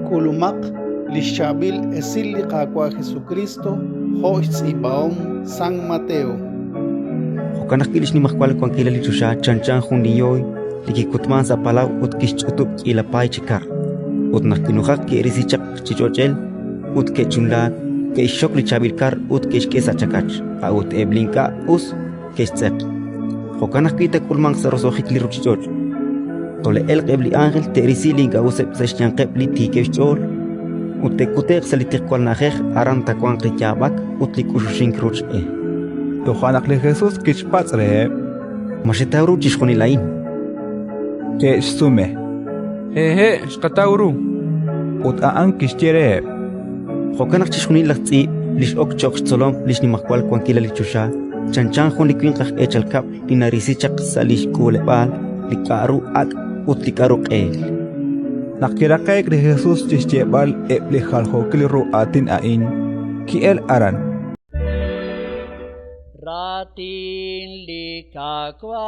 kulumak lishabil esil liqaqua Jesucristo hoits ibaom San Mateo. Hokanakilish ni mahkwal kwan kila lichusha chanchan juniyoy likikutman sa palaw ut kishchutup ilapay chikar. Ut nakinuhak ki erisichak chichochel ut kechunlat ke shok lichabilkar ut keshkesa chakach a ut eblinka us keshtzek. Hokanakita kulman sa rosohik liruchichoch. Tole el qebli ángel te erisilinka usep sa shyanqebli tikeshchol ut tekutek sa litikkwal najej aran takwan qityabak ut likushushinkruch Yohanakli Jesús kishpatzre Mashitawru chishkonilain ke sume Ehe, shkatawru ut aan kishtiere Hokanak chishkonilaqtzi lish ok chok tzolom lish nimakwal kwankila lichusha chanchan jun likwinqaj echalkap linarisichaq sa lish kulebal likaru ak ut likaru qel Nakiraqek de Jesús chishtiebal eblihal hokiliru atin ain kiel aran Ratin likakwa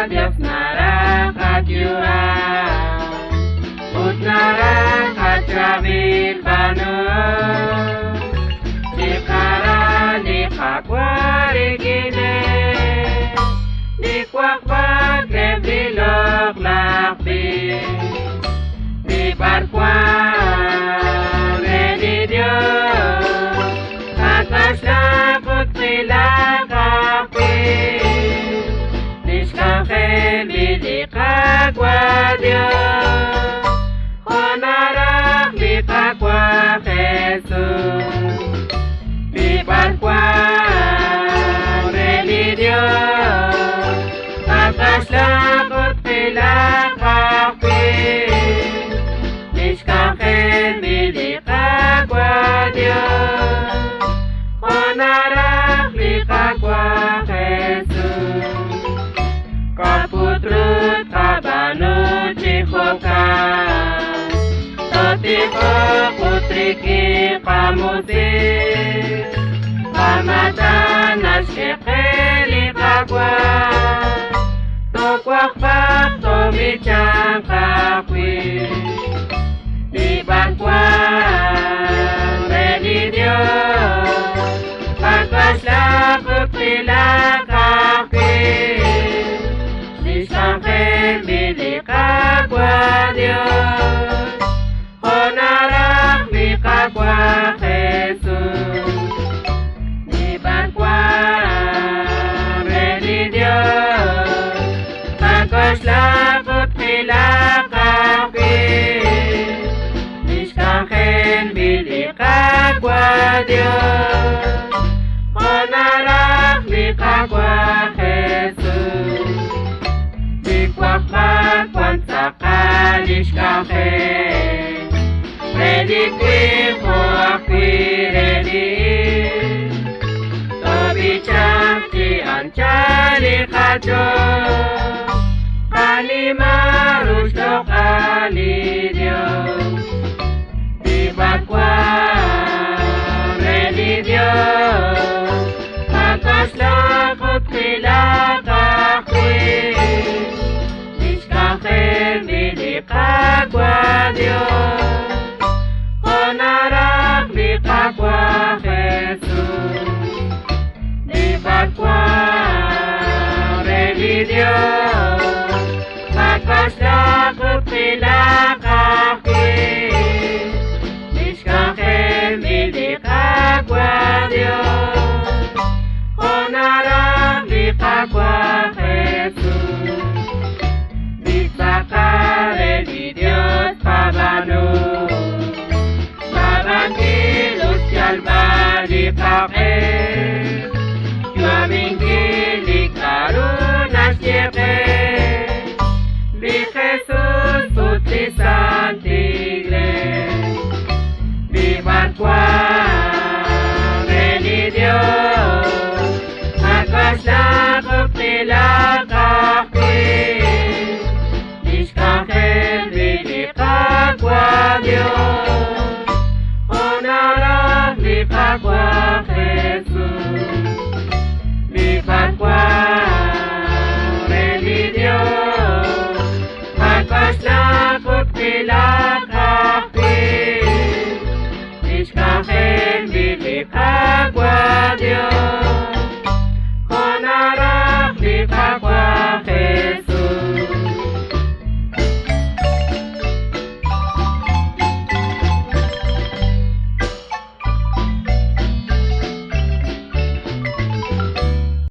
Dios naranja jua ut naranja chabil banu di kara di kakwari gine di kwakwa kebilok lakbi di barkwa di Dios atas lakut pilakapi Likaqua Dios, honará likaqua Jesús, likaqua religión, atas lakot pilakapi, likaqen likaqua Dios, honará likaqua Jesús. Kaputrut kabanu chikoka Totiko putriki kamuti Kamatanas kekeli kakwa Tokwak pak tomichang kakwi Ibakwa religion Kakasla kupila kakwi Ángel likaqua Dios, honará likaqua Jesús, libaqua religión, kakasla kutilakapi, Ángel likaqua Dios, honará likaqua Jesús. Kwakwa kwantakalish kafe Ready kwi kwakwi ready Tobi chakti anchali kajo Kali marush do kali Dios Ibakwa ready Dios Kakasla kutila kakwi Likaqua Dios, honará likaqua Jesús, libaqua religión, kakasla kupilakapi, lishkaqen likaqua Dios, honará likaqua Jesús. Sacar de Dios pagano, tranquilos que al mar y pague, yo a mi y carunas llegué, vi Jesús utilizante, vi barqua religión, acá está copila. Dejagua Dios.